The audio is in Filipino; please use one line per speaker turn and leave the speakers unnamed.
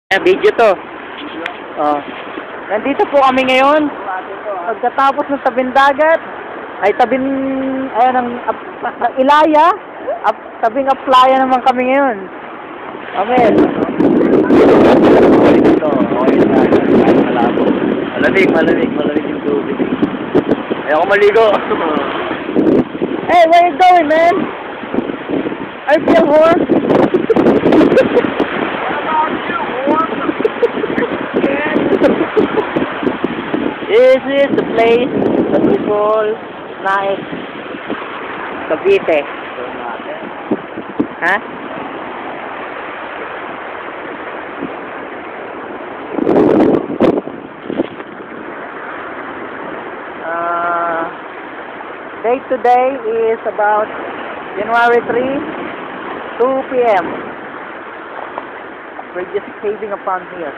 Video to. Oh. Nandito po kami ngayon. Pagkatapos ng tabing dagat, ay tabing, ayan, ng Ilaya, tabing Aplaya naman kami ngayon. Amen.
Ito, okay na. Kahit malabo. Malamig yung tubig. Ayaw ko maligo.
Hey, where you going, man? I feel warm. This is the place that we call Naik, Cavite. Huh? Date today is about January 3, 2 p.m. We're just having a fun here.